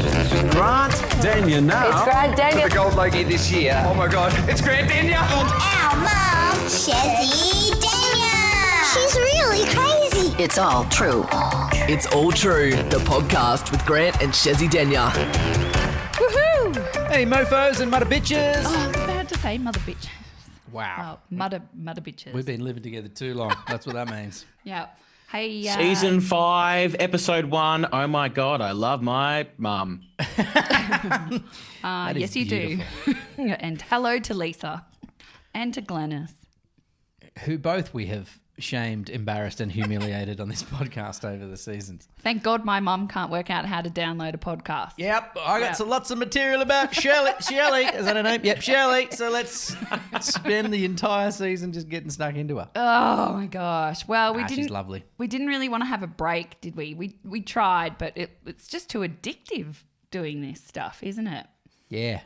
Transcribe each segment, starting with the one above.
Grant Denyer now. It's Grant Denyer. The gold logie this year. Oh my God, it's Grant Denyer. And our mum, Shazzy Denyer. She's really crazy. It's all true. It's All True, the podcast with Grant and Shazzy Denyer. Woohoo! Hey, mofos and mudder bitches. Oh, I was about to say mother bitch. Wow. Oh, mudder bitches. We've been living together too long. That's what that means. Yeah. Hey. Season 5, episode 1. Oh my God, I love my mum. Yes, you do. And hello to Lisa and to Glennis. Who both we have shamed, embarrassed and humiliated on this podcast over the seasons. Thank God my mum can't work out how to download a podcast. Yep, I got lots of material about Shirley. Is that her name? Yep, Shirley. So let's spend the entire season just getting stuck into her. Oh my gosh. Well, She's lovely. We didn't really want to have a break, did we? We tried, but it's just too addictive doing this stuff, isn't it? Yeah,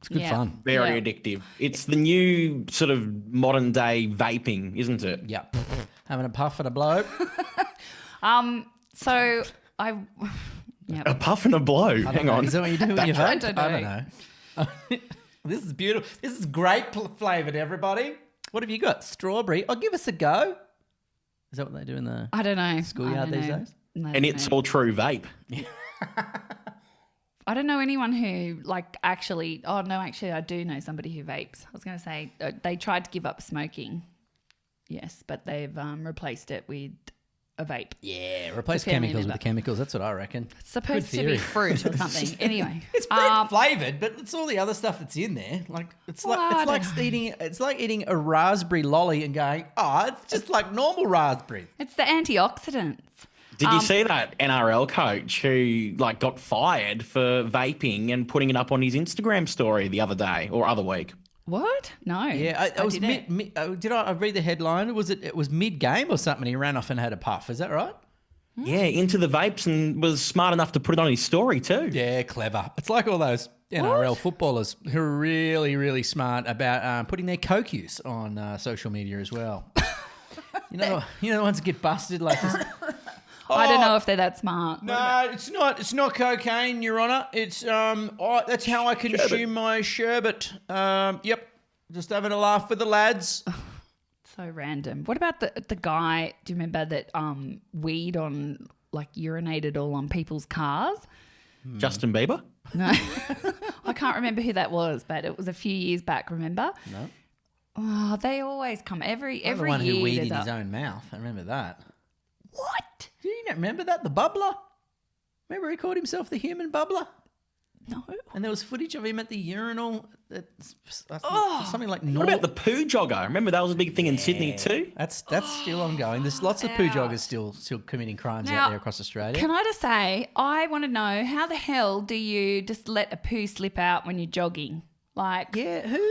it's good fun. Very addictive. It's the new sort of modern day vaping, isn't it? Yep. Having a puff and a blow. So I... Yep. A puff and a blow. Hang on. Is that what you do with your vape? I don't know. This is beautiful. This is grape flavoured, everybody. What have you got? Strawberry. Oh, give us a go. Is that what they do in the I don't know. schoolyard these days? No, And it's all true vape. I don't know anyone who actually... Oh, no, actually I do know somebody who vapes. I was going to say they tried to give up smoking. Yes, but they've replaced it with a vape. Yeah, replace family chemicals member. with the chemicals. That's what I reckon. It's supposed to be theory. fruit or something. Anyway. It's fruit flavoured, but it's all the other stuff that's in there. It's like eating a raspberry lolly and going, oh, it's just like normal raspberry. It's the antioxidants. Did you see that NRL coach who got fired for vaping and putting it up on his Instagram story the other day or other week? What? No. Yeah, I was didn't. did I read the headline? It was mid-game or something? He ran off and had a puff. Is that right? Yeah, into the vapes and was smart enough to put it on his story too. Yeah, clever. It's like all those NRL footballers who are really, really smart about putting their coke use on social media as well. you know the ones that get busted like this. I don't know if they're that smart. No, it's not. It's not cocaine, Your Honour. It's that's how I consume my sherbet. Yep, just having a laugh with the lads. So random. What about the guy? Do you remember that weed on urinated all on people's cars? Justin Bieber? No, I can't remember who that was, but it was a few years back. Remember? No. Oh, they always come every The one year. who weed in his own mouth. I remember that. What? Do you not remember that? The bubbler. Remember he called himself the human bubbler? No. And there was footage of him at the urinal. Something like What about the poo jogger? Remember that was a big thing in Sydney too? That's still ongoing. There's lots of poo joggers still committing crimes out there across Australia. Can I just say, I want to know how the hell do you just let a poo slip out when you're jogging? Yeah, who?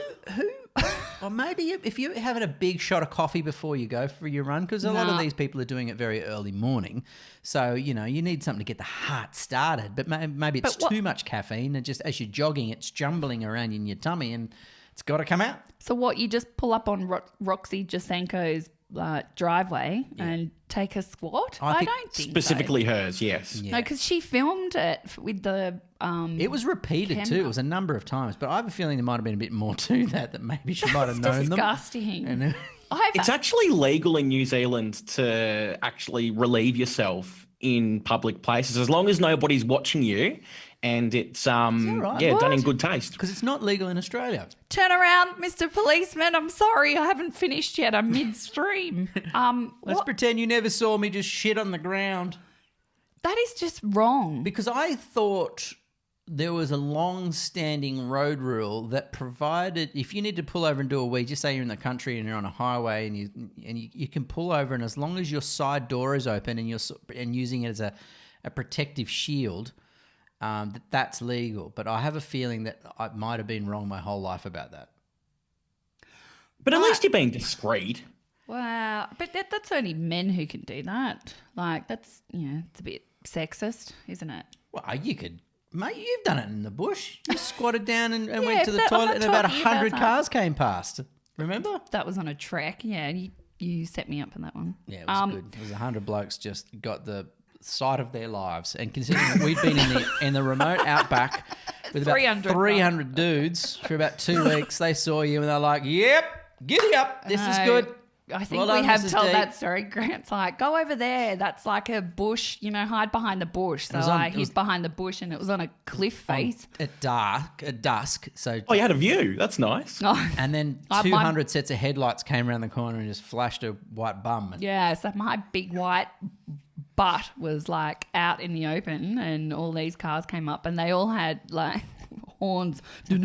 Or maybe if you're having a big shot of coffee before you go for your run, because a lot of these people are doing it very early morning. So, you need something to get the heart started. But maybe it's too much caffeine, and just as you're jogging, it's jumbling around in your tummy and it's got to come out. So what, you just pull up on Roxy Jasenko's driveway and take a squat? I don't think Specifically hers, yes. Yeah. No, because she filmed it with the... it was repeated too. It was a number of times. But I have a feeling there might have been a bit more to that maybe she might have known disgusting. them. It's actually legal in New Zealand to actually relieve yourself in public places as long as nobody's watching you. And it's right? done in good taste. Because it's not legal in Australia. Turn around, Mr. Policeman. I'm sorry, I haven't finished yet. I'm midstream. Let's pretend you never saw me just shit on the ground. That is just wrong. Because I thought there was a long-standing road rule that provided if you need to pull over and do a wee, just say you're in the country and you're on a highway and you can pull over, and as long as your side door is open and you're using it as a protective shield, that's legal. But I have a feeling that I might have been wrong my whole life about that. But at least you're being discreet. Wow, but that's only men who can do that. That's it's a bit sexist, isn't it? Well, you could, mate. You've done it in the bush. You squatted down and Yeah, went to the but I'm toilet, not and about talking about 100 that. cars came past. Remember? That was on a trek. Yeah, you set me up on that one. Yeah, it was good. It was 100 blokes just got the sight of their lives. And considering that we'd been in the remote outback with about 300 dudes for about 2 weeks, they saw you and they're like, "Yep, giddy up, this is good." I think Well done, we have Mrs. told D. that story. Grant's like, go over there. That's like a bush, hide behind the bush. So I hid behind the bush and it was on a cliff face. At dusk. So Oh, you had a view. That's nice. Oh, and then my- 200 sets of headlights came around the corner and just flashed a white bum. yeah, so my big white butt was like out in the open and all these cars came up and they all had like horns. It's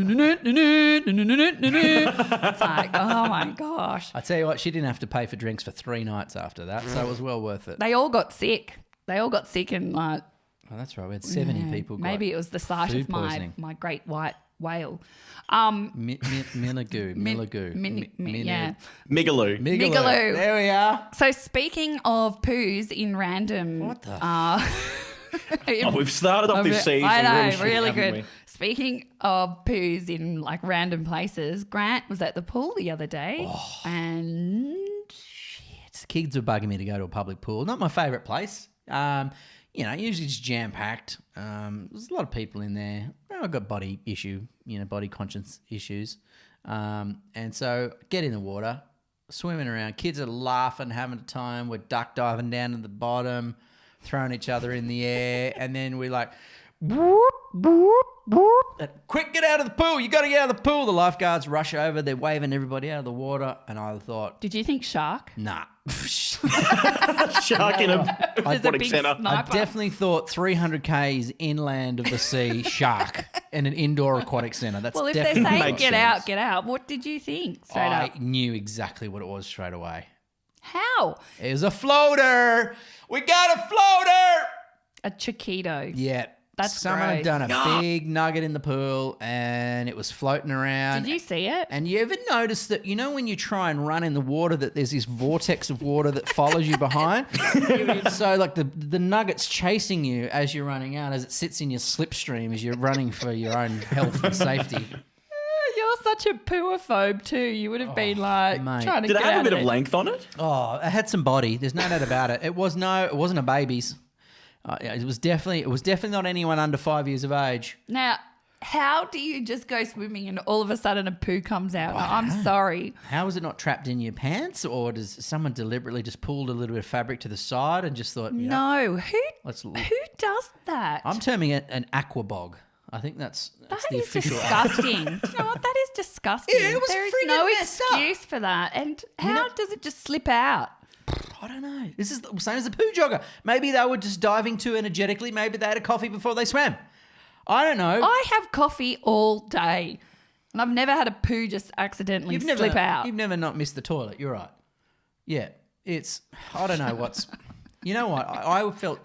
like, oh my gosh. I tell you what, she didn't have to pay for drinks for 3 nights after that, so it was well worth it. They all got sick. And like, Oh, that's right. We had 70 people. maybe it was the sight food of my poisoning. great white whale. Milagoo. Yeah. Migaloo. Migaloo. There we are. So speaking of poos in random, What the Oh, we've started off this season. I know, strong, really haven't good. we? Speaking of poos in like random places, Grant was at the pool the other day, and Kids were bugging me to go to a public pool. Not my favourite place. Usually just jam-packed. There's a lot of people in there. I've got body conscience issues. And so get in the water, swimming around. Kids are laughing, having a time. We're duck diving down to the bottom, throwing each other in the air. And then we're like, whoop, whoop, whoop. Quick, get out of the pool. You got to get out of the pool. The lifeguards rush over. They're waving everybody out of the water. And I thought, did you think shark? nah. Shark in a There's a aquatic big centre. I sniper. definitely thought 300 Ks inland of the sea, shark, in an indoor aquatic centre. That's Well, if they're definitely saying makes get sense. out, what did you think straight I up? knew exactly what it was straight away. How? It was a floater. We got a floater. A chiquito. Yeah. That's Someone had gross. done a big nugget in the pool and it was floating around. Did you see it? And you ever notice that, when you try and run in the water, that there's this vortex of water that follows you behind? So, like, the nugget's chasing you as you're running out, as it sits in your slipstream as you're running for your own health and safety. You're such a pooaphobe too. You would have been like mate. trying to Did it get have out a bit of of length on it? Oh, it had some body. There's no doubt about it. It wasn't a baby's. It was definitely not anyone under 5 years of age. Now, how do you just go swimming and all of a sudden a poo comes out? I'm sorry. How was it not trapped in your pants, or does someone deliberately just pulled a little bit of fabric to the side and just thought, No, who let's? who does that? I'm terming it an aqua bog. I think that's That the is official. disgusting. Do you know what? That is disgusting. Yeah, it was there is friggin' no messed up. excuse for that. And how does it just slip out? I don't know. This is the same as the poo jogger. Maybe they were just diving too energetically. Maybe they had a coffee before they swam. I don't know. I have coffee all day, and I've never had a poo just accidentally slip out. You've never not missed the toilet. You're right. Yeah, I don't know what's. You know what? I felt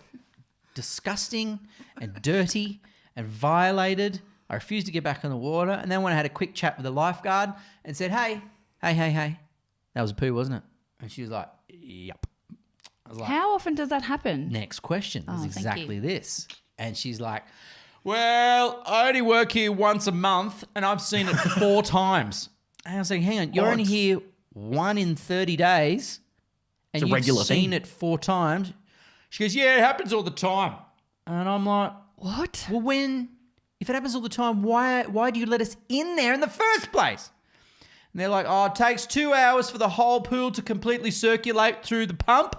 disgusting and dirty and violated. I refused to get back in the water, and then when I had a quick chat with the lifeguard and said, "Hey, that was a poo, wasn't it?" And she was like, "Yep." I was like, How often does that happen? next question is thank exactly you. this. And she's like, well, I only work here once a month and I've seen it 4 times. And I was like, hang on, you're only here 1 in 30 days and It's a you've regular seen thing. it 4 times. She goes, yeah, it happens all the time. And I'm like, What? well, if it happens all the time, why do you let us in there in the first place? And they're like, oh, it takes 2 hours for the whole pool to completely circulate through the pump.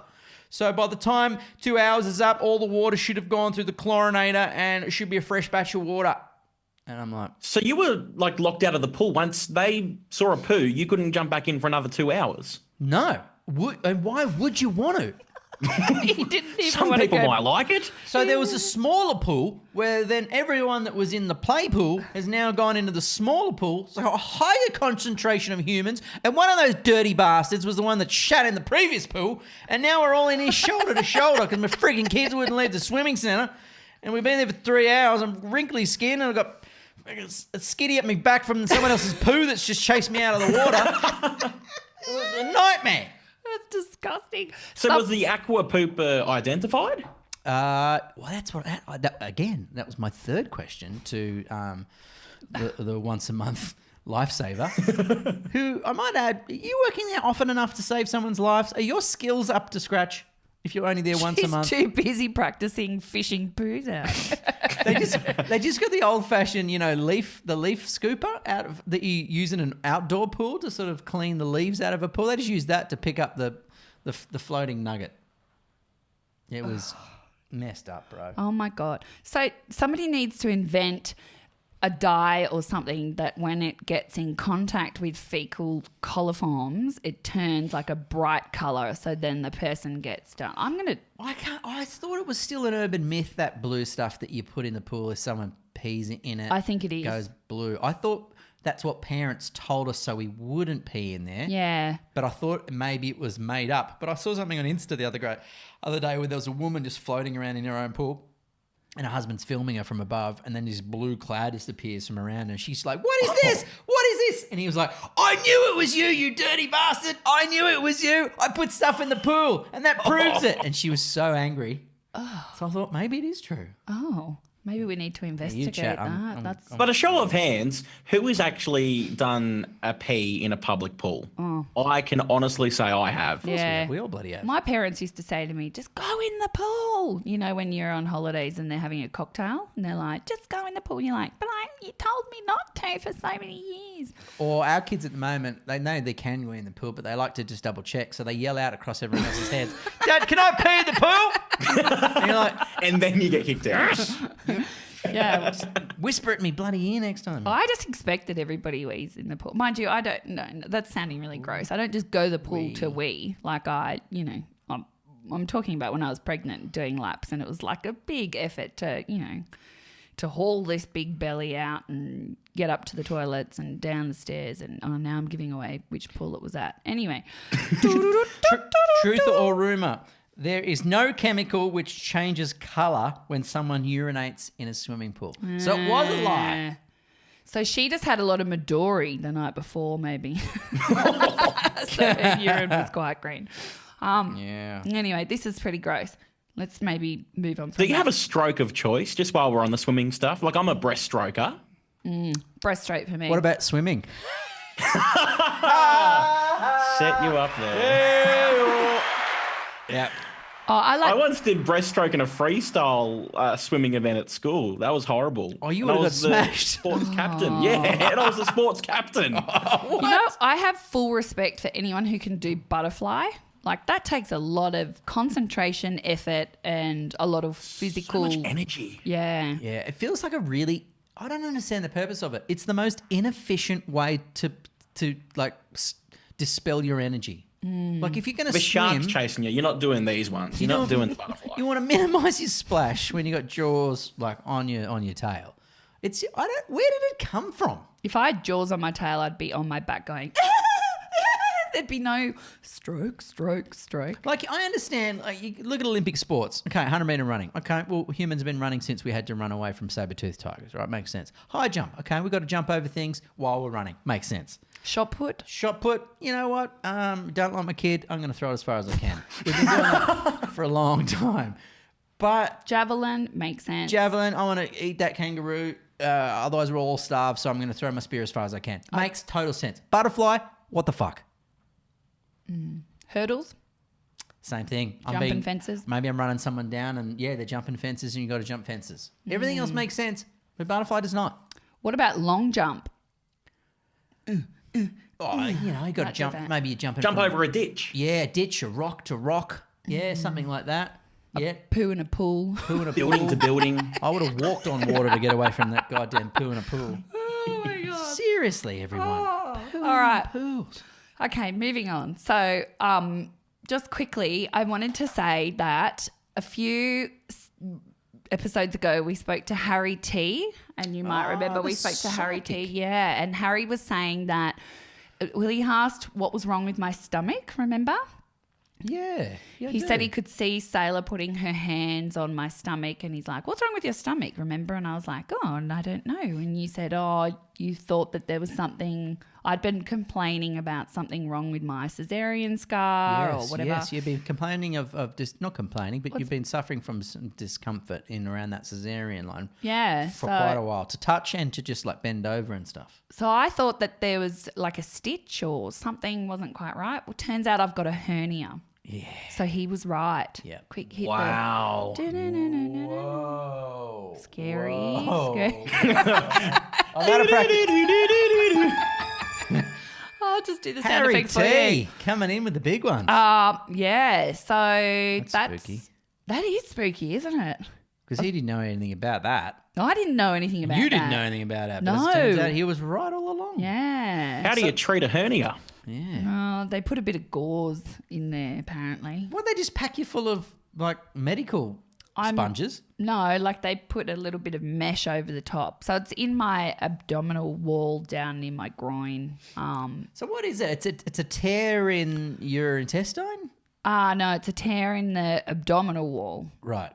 So by the time 2 hours is up, all the water should have gone through the chlorinator and it should be a fresh batch of water. And I'm like, So you were like locked out of the pool. Once they saw a poo, you couldn't jump back in for another 2 hours. no. And why would you want to? He didn't even Some want to people go. might like it. So there was a smaller pool where then everyone that was in the play pool has now gone into the smaller pool. So a higher concentration of humans. And one of those dirty bastards was the one that shat in the previous pool. And now we're all in here shoulder to shoulder because my frigging kids wouldn't leave the swimming centre. And we've been there for 3 hours. I'm wrinkly skin and I've got a skiddy at me back from someone else's poo that's just chased me out of the water. It was a nightmare. That's disgusting. So was the aqua pooper identified? Well, that's what. Again, that was my third question to the once a month lifesaver. Who I might add, are you working there often enough to save someone's lives? Are your skills up to scratch? if you're only there once a She's month. too busy practicing fishing poos out. They just got the old fashioned, the leaf scooper that you use in an outdoor pool to sort of clean the leaves out of a pool. They just use that to pick up the floating nugget. It was messed up, bro. Oh my God. So somebody needs to invent a dye or something that when it gets in contact with fecal coliforms, it turns like a bright colour, so then the person gets done. I thought it was still an urban myth, that blue stuff that you put in the pool if someone pees in it. I think it is. Goes blue. I thought that's what parents told us so we wouldn't pee in there. Yeah. But I thought maybe it was made up. But I saw something on Insta the other day where there was a woman just floating around in her own pool. And her husband's filming her from above, and then this blue cloud just appears from around, and she's like, "What is this? What is this?" And he was like, "I knew it was you, you dirty bastard! I knew it was you! I put stuff in the pool, and that proves it!" And she was so angry. So I thought maybe it is true. Oh, maybe we need to investigate chat. that. That's But a show of hands, who has actually done a pee in a public pool? I can honestly say I have. yeah. We all bloody have. My parents used to say to me, just go in the pool. You know, when you're on holidays and they're having a cocktail and they're like, just go in the pool. And you're like, but you told me not to for so many years. Or our kids at the moment, they know they can go in the pool, but they like to just double check. So they yell out across everyone else's heads, "Dad, can I pee in the pool?" And you're like, And then you get kicked out. Yeah. whisper at me bloody ear next time. I just expected everybody wees in the pool. Mind you, I don't know. That's sounding really gross. I don't just go to the pool to wee. Like I'm talking about when I was pregnant doing laps, and it was like a big effort to, to haul this big belly out and get up to the toilets and down the stairs. And now I'm giving away which pool it was at. Anyway. Truth or rumour? There is no chemical which changes colour when someone urinates in a swimming pool. So it was a lie. So she just had a lot of Midori the night before, maybe. So her urine was quite green. Yeah. Anyway, this is pretty gross. Let's maybe move on. Do From you have a stroke of choice just while we're on the swimming stuff? Like, I'm a breaststroker. breaststroke for me? What about swimming? Set you up there. Yeah. Oh, I once did breaststroke in a freestyle swimming event at school. That was horrible. Oh, you And I would've was got the smashed. Sports captain. Yeah, and I was the sports captain. You know, I have full respect for anyone who can do butterfly. Like, that takes a lot of concentration, effort, and a lot of physical So much energy. Yeah. Yeah, it feels like I don't understand the purpose of it. It's the most inefficient way to dispel your energy. Like, if you're going to The swim, shark's chasing you. You're not doing these ones. You're not doing the butterfly. you want to minimise your splash when you got jaws like on your tail. Where did it come from? If I had jaws on my tail, I'd be on my back going, there'd be no stroke. Like, I understand, like, you look at Olympic sports. Okay, 100-metre running. Okay, well, humans have been running since we had to run away from saber-toothed tigers, right? Makes sense. High jump. Okay, we've got to jump over things while we're running. Makes sense. Shot put. Shot put, you know what? Don't like my kid. I'm going to throw it as far as I can. We've been doing that for a long time. But Javelin makes sense. javelin, I want to eat that kangaroo. Otherwise, we're all starved, so I'm going to throw my spear as far as I can. Makes total sense. Butterfly, what the fuck? Hurdles. Same thing. Jumping fences. Maybe I'm running someone down and, yeah, they're jumping fences and you got to jump fences. Everything else makes sense, but butterfly does not. What about long jump? Oh, you know, you got to Might do jump. that. Maybe you're jumping Jump from, over a ditch. Yeah, ditch or rock to rock. Yeah, something like that. Yeah. Poo in a pool. Poo in a Building pool. to building. I would have walked on water to get away from that goddamn poo in a pool. Oh my God. Seriously, everyone. All right. Pools. Okay, moving on. So, just quickly, I wanted to say that a few episodes ago we spoke to Harry T, and you might remember we spoke to Harry T. Yeah, and Harry was saying that he asked what was wrong with my stomach. Remember? Yeah. He said he could see Sailor putting her hands on my stomach, and he's like, "What's wrong with your stomach?" Remember? And I was like, "Oh, and I don't know." And you said, "Oh, you thought that there was something." I'd been complaining about something wrong with my cesarean scar or whatever. Yes, you've been complaining of just not complaining, but you've been suffering from some discomfort in around that cesarean line Yeah, for quite a while, to touch and to just like bend over and stuff. So I thought that there was like a stitch or something wasn't quite right. Well, turns out I've got a hernia. Yeah. So he was right. Yeah. Quick hit. Wow. Whoa. Scary. Whoa. Scary. I'm out of practice. I'll just do the sound Harry effects for you. T coming in with the big ones. Yeah. So that's spooky. that is spooky, isn't it? Because he didn't know anything about that. I didn't know anything about that. You didn't know anything about it. But No. it turns out he was right all along. Yeah. How do you treat a hernia? Yeah. They put a bit of gauze in there, apparently. Well, they just pack you full of like medical sponges. No, like they put a little bit of mesh over the top. So it's in my abdominal wall down near my groin. So what is it? It's a tear in your intestine? No, it's a tear in the abdominal wall. Right.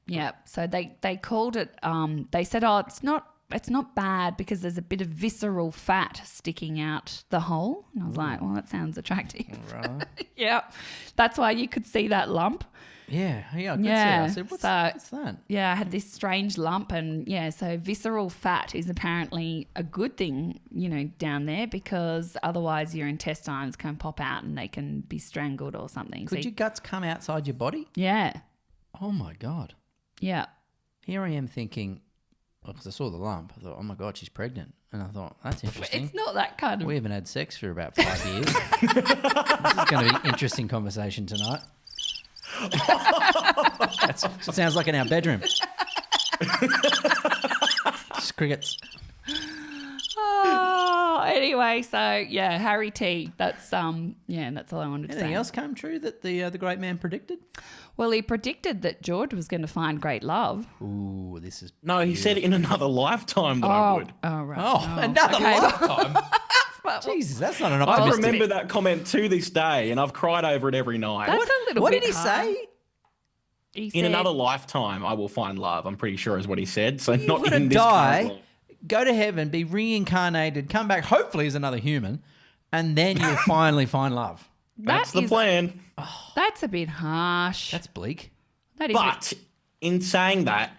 Yeah. So they called it. They said, oh, it's not bad because there's a bit of visceral fat sticking out the hole. And I was like, well, that sounds attractive. Right. Yeah. That's why you could see that lump. Yeah. Yeah. I could Yeah, see. I said, what's that? Yeah, I had this strange lump, and so visceral fat is apparently a good thing, down there, because otherwise your intestines can pop out and they can be strangled or something. Could your guts come outside your body? Yeah, Oh my God. yeah. Here I am thinking, because I saw the lump, I thought, oh my God, she's pregnant. And I thought, that's interesting. It's not that kind of. We haven't had sex for about 5 years. This is going to be an interesting conversation tonight. It sounds like in our bedroom. Just crickets. Oh, anyway, so yeah, Harry T. That's that's all I wanted to say. Anything else came true that the great man predicted? Well, he predicted that George was going to find great love. Ooh, this is... No, he said in another lifetime that I would. Oh, right. Oh, another okay. lifetime. Jesus, that's not an I optimistic... remember that comment to this day, and I've cried over it every night. That's a little What bit did he hard. say? He In said, another lifetime, I will find love. I'm pretty sure is what he said. So You're not going in to this current die, life. go to heaven, be reincarnated, come back, hopefully as another human, and then you'll finally find love. That's That the is- plan. That's a bit harsh. That's bleak. That is. But in saying that,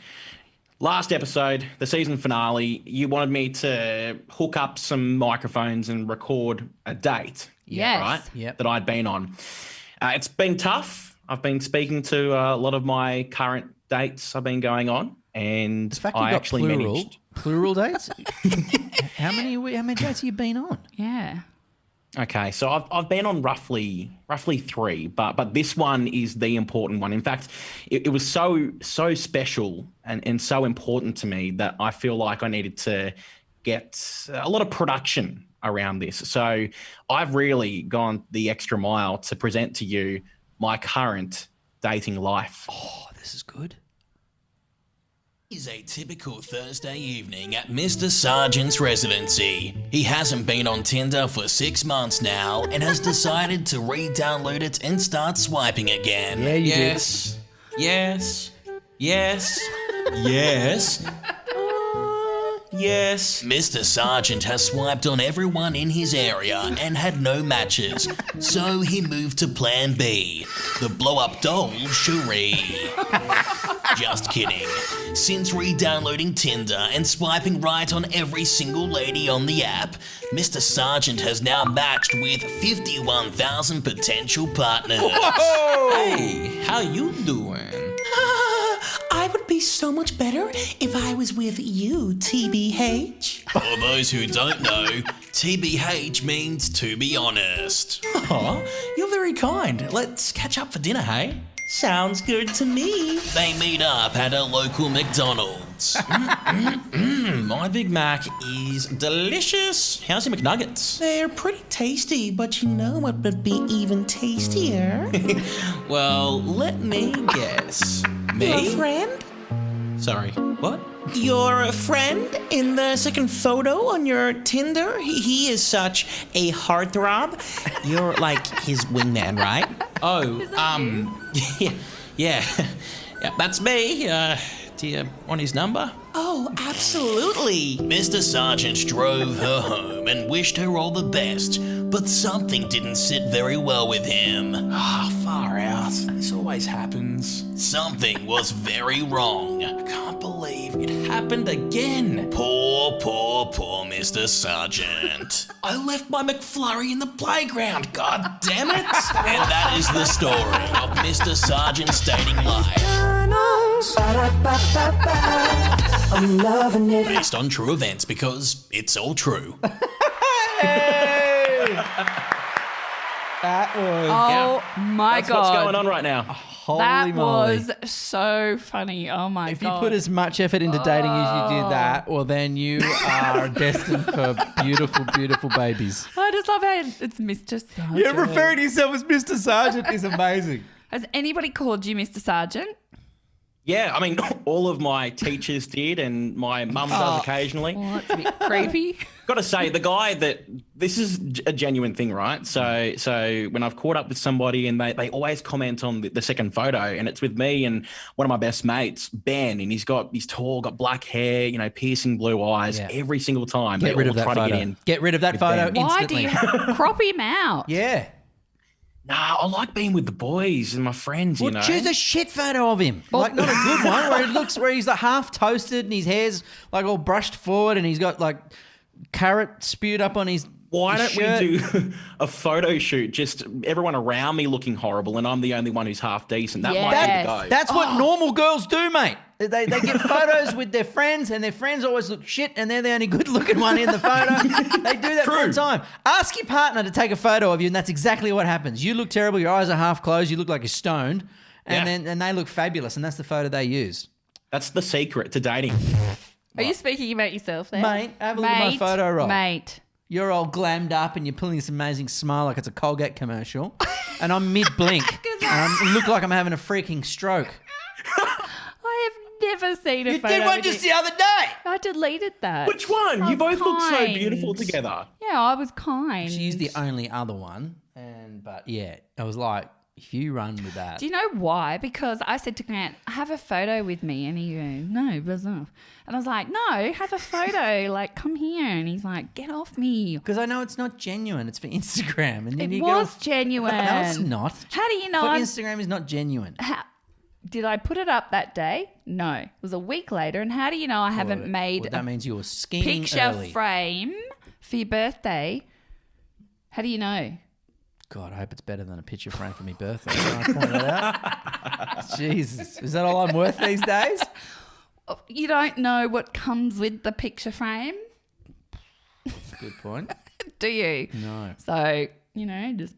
last episode, the season finale, you wanted me to hook up some microphones and record a date. Yes. Right? Yep. That I'd been on. It's been tough. I've been speaking to a lot of my current dates I've been going on, and The fact I you got actually managed. plural dates? How many dates have you been on? Yeah. Okay, so I've been on roughly 3, but this one is the important one. In fact, it was so special and so important to me that I feel like I needed to get a lot of production around this. So I've really gone the extra mile to present to you my current dating life. Oh, this is good. Is a typical Thursday evening at Mr. Sargent's residency. He hasn't been on Tinder for 6 months now and has decided to re-download it and start swiping again. Yeah, you yes, yes, yes, yes. Yes. Mr. Sargent has swiped on everyone in his area and had no matches, so he moved to plan B, the blow-up doll Cherie. Just kidding. Since re-downloading Tinder and swiping right on every single lady on the app, Mr. Sargent has now matched with 51,000 potential partners. Hey, how you doing? I would be so much better if I was with you, TBH. For those who don't know, TBH means to be honest. Aw, you're very kind. Let's catch up for dinner, hey? Sounds good to me. They meet up at a local McDonald's. My Big Mac is delicious. How's your McNuggets? They're pretty tasty, but you know what would be even tastier? Well, let me guess. Your Me? friend? Sorry, what? Your friend in the second photo on your Tinder? He is such a heartthrob. You're like his wingman, right? Oh, yeah, that's me. Do you want his number? Oh, absolutely. Mr. Sargent drove her home and wished her all the best, but something didn't sit very well with him. Ah, far out. path. This always happens. Something was very wrong. I can't believe it happened again. Poor Mr. Sergeant. I left my McFlurry in the playground. God damn it. And that is the story of Mr. Sergeant's dating life. I'm loving it. Based on true events because it's all true. That was Oh my That's God. what's going on right now. holy That moly. was so funny. Oh my If God. you put as much effort into dating as you did that, well, then you are destined for beautiful, beautiful babies. I just love how it's Mr. Sergeant. to yourself as Mr. Sergeant is amazing. Has anybody called you Mr. Sergeant? Yeah, I mean, all of my teachers did, and my mum does occasionally. Well, that's a bit creepy. Got to say, the guy this is a genuine thing, right? So when I've caught up with somebody and they always comment on the second photo, and it's with me and one of my best mates, Ben, and he's tall, got black hair, piercing blue eyes. Yeah. Every single time Get they rid all of that try photo. to get in. Get rid of that photo Ben. Why instantly. do you crop him out? Yeah. Nah, I like being with the boys and my friends, Well, choose a shit photo of him. Oh. Like, not a good one where he's like half toasted and his hair's like all brushed forward and he's got like carrot spewed up on his Why his don't shirt. we do a photo shoot, just everyone around me looking horrible and I'm the only one who's half decent? That might be Yes. the go. That's what normal girls do, mate. They get photos with their friends and their friends always look shit and they're the only good looking one in the photo. They do that for a time. Ask your partner to take a photo of you and that's exactly what happens. You look terrible, your eyes are half closed, you look like you're stoned and they look fabulous and that's the photo they use. That's the secret to dating. Are you speaking about yourself there? Mate, have a look at my photo roll. Mate. You're all glammed up and you're pulling this amazing smile like it's a Colgate commercial. And I'm mid-blink. and I look like I'm having a freaking stroke. I have never seen a You photo. did one with just you. the other day. I deleted that. Which one? I You was both look so kind. beautiful together. Yeah, I was kind. She's the only other one. But yeah, I was like, if you run with that. Do you know why? Because I said to Grant, have a photo with me. And he goes, no, blah, blah. And I was like, no, have a photo. Like, come here. And he's like, get off me. Because I know it's not genuine. It's for Instagram. And then It you was go, genuine. no, it's not. How do you know For I'm... Instagram is not genuine. Did I put it up that day? No. It was a week later. And how do you know I haven't made Well, that a means you were scheming picture early. frame for your birthday? How do you know? God, I hope it's better than a picture frame for my birthday. Can I point that out? Jesus. Is that all I'm worth these days? You don't know what comes with the picture frame, Good point. do you? No. So, just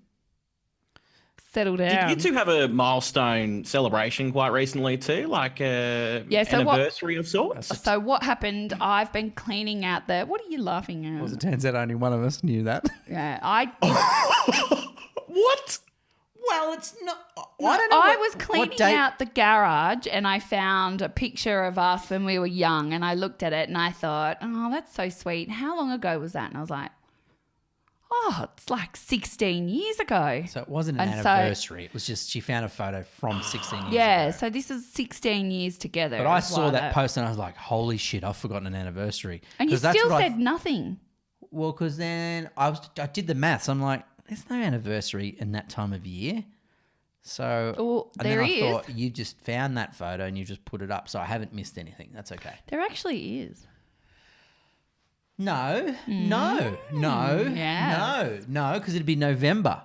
settle down. Did you two have a milestone celebration quite recently too? Like a so what- anniversary of sorts? So what happened? I've been cleaning out the... What are you laughing at? As it turns out, only one of us knew that. Yeah, I What? Well, it's not. I don't know. I what- was what cleaning date- out the garage and I found a picture of us when we were young and I looked at it and I thought, oh, that's so sweet. How long ago was that? And I was like, oh, it's like 16 years ago. So it wasn't an And so- anniversary. It was just she found a photo from 16 years Yeah, ago. so this is 16 years together. But I is saw why that post and I was like, holy shit, I've forgotten an anniversary. And you 'Cause that's still what I- said nothing. Well, because then I did the maths. I'm like, there's no anniversary in that time of year. So Well, and there then I is. thought you just found that photo and you just put it up. So I haven't missed anything. That's okay. There actually is. No, yes. no, because it'd be November.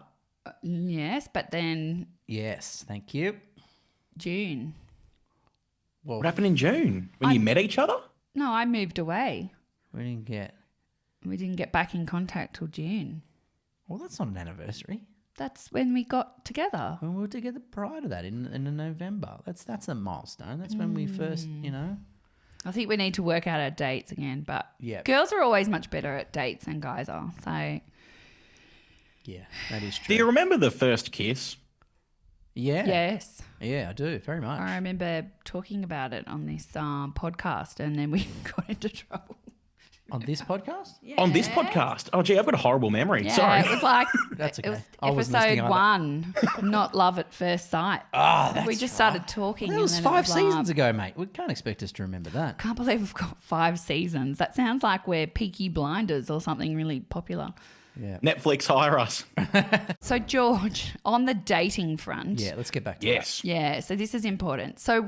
Yes, but then Yes, thank you. June. Well, What happened in June when you met each other? No, I moved away. we didn't get. We didn't get back in contact till June. Well, that's not an anniversary. That's when we got together. When we were together prior to that in November. That's a milestone. That's when we first, I think we need to work out our dates again, but Yeah. girls are always much better at dates than guys are. So Yeah, that is true. Do you remember the first kiss? Yeah. yes, Yeah, I do very much. I remember talking about it on this podcast, and then we got into trouble. On this podcast? On this podcast? Oh, gee, I've got a horrible memory. Yeah, Sorry. it was like That's it okay. was I wasn't listening episode either. 1, not love at first sight. Oh, that's We just started talking. That and was then it 5 like, seasons ago, mate. We can't expect us to remember that. Can't believe we've got 5 seasons. That sounds like we're Peaky Blinders or something really popular. Yeah. Netflix, hire us. So, George, on the dating front. Yeah, let's get back to Yes. Yeah, so this is important. So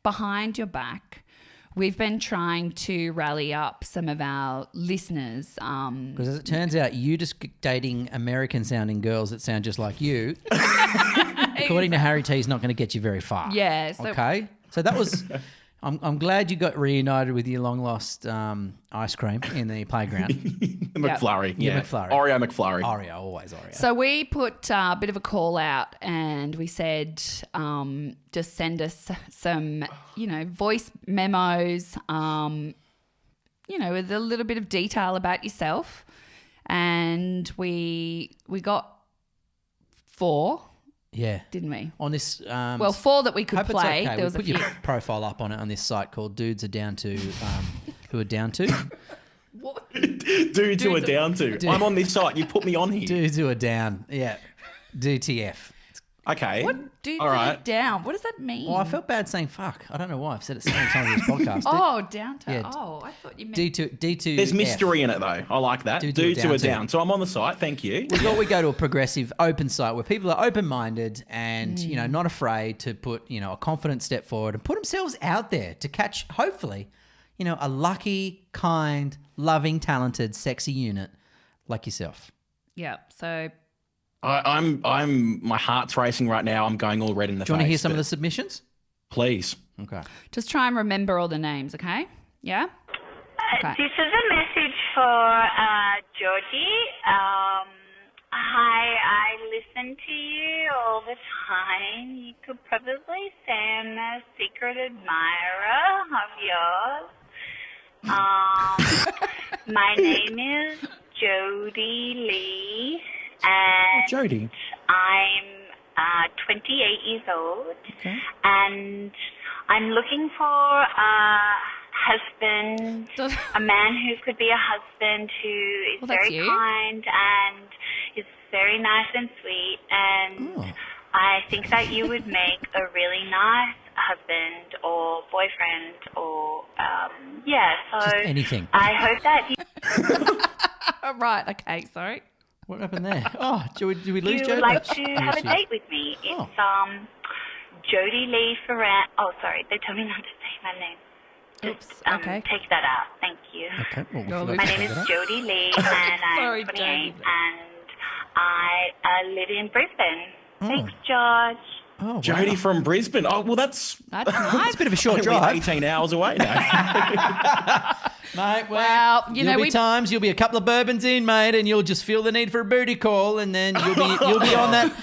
behind your back, we've been trying to rally up some of our listeners. Because as it turns out, you just dating American-sounding girls that sound just like you, according to Harry T, is not going to get you very far. Yeah. So, Okay. So that was... I'm glad you got reunited with your long-lost ice cream in the playground. The McFlurry. Yeah. McFlurry. Oreo McFlurry. Oreo, always Oreo. So we put a bit of a call out and we said just send us some, voice memos, with a little bit of detail about yourself. And we got 4, Yeah. didn't we? On this... 4 that we could hope it's play. okay. There was We'll a put few. your profile up on it on this site called Dudes Are Down To... who are down to? Dudes who are down to. I'm on this site. You put me on here. Dudes who are down. Yeah. DTF. Okay. Dudes All are right. down. What does that mean? Well, I felt bad saying fuck. I don't know why. I've said it so many times in this podcast. Oh, down to. Yeah. Oh, I thought you meant. D2. There's mystery in it, though. I like that. Dudes who are down. So I'm on the site. Thank you. We thought we'd go to a progressive, open site where people are open-minded and, not afraid to put, a confident step forward and put themselves out there to catch, hopefully, a lucky, kind, loving, talented, sexy unit like yourself. Yeah. So I'm my heart's racing right now. I'm going all red in the face. Do you want to hear some of the submissions? Please. Okay. just try and remember all the names, okay? Yeah? Okay. This is a message for Georgie. Hi, I listen to you all the time. You could probably say I'm a secret admirer of yours. My name is Jody Lee, and Jody. I'm 28 years old, and I'm looking for a husband, a man who could be a husband who is very kind and is very nice and sweet, and I think that you would make a really nice husband or boyfriend or, so Just anything. I hope that you... Right, okay, sorry. What happened there? Oh, do we lose you Jody? would like to have a date with me. It's Jody Lee Ferran. Oh, sorry, they told me not to say my name. Oops, Just, okay. Take that out. Thank you. Okay. Well, No, My name is Jody Lee, and I'm Sorry, 28, Jody. and I live in Brisbane. Thanks, George. Oh, wow. Jody from Brisbane. Oh, well, that's nice. It's a bit of a short only drive. 18 hours away now. Mate, Well, there'll be times you'll be a couple of bourbons in, mate, and you'll just feel the need for a booty call, and then you'll be on that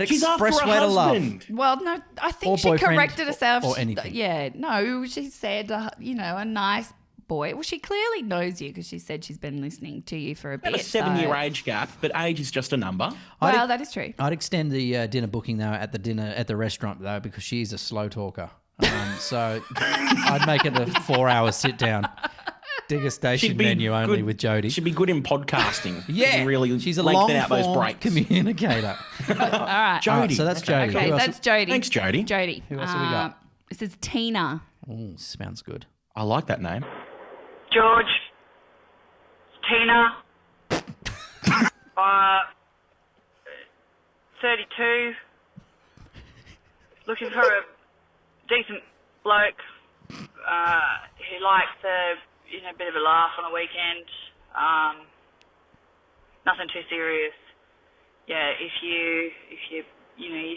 She's after a expressway to love. husband. Well, no, I Or think she boyfriend corrected herself. or anything. Yeah, no, she said, a nice boy. Well, she clearly knows you because she said she's been listening to you for a bit. Got a 7-year so- age gap, but age is just a number. Well, that is true. I'd extend the dinner booking though at the restaurant though because she's a slow talker. So I'd make it a 4-hour sit down. Degustation menu only with Jody. She'd be good in podcasting. Yeah, She'd really she's a lengthen out those long-form breaks. communicator. All right. Jody. All right, so that's Jody. Okay, Who so else? that's Jody. Thanks, Jody. Jody. Who else have we got? This is Tina. Oh, sounds good. I like that name. George, Tina, 32, looking for a decent bloke who likes a bit of a laugh on a weekend. Nothing too serious. Yeah, if you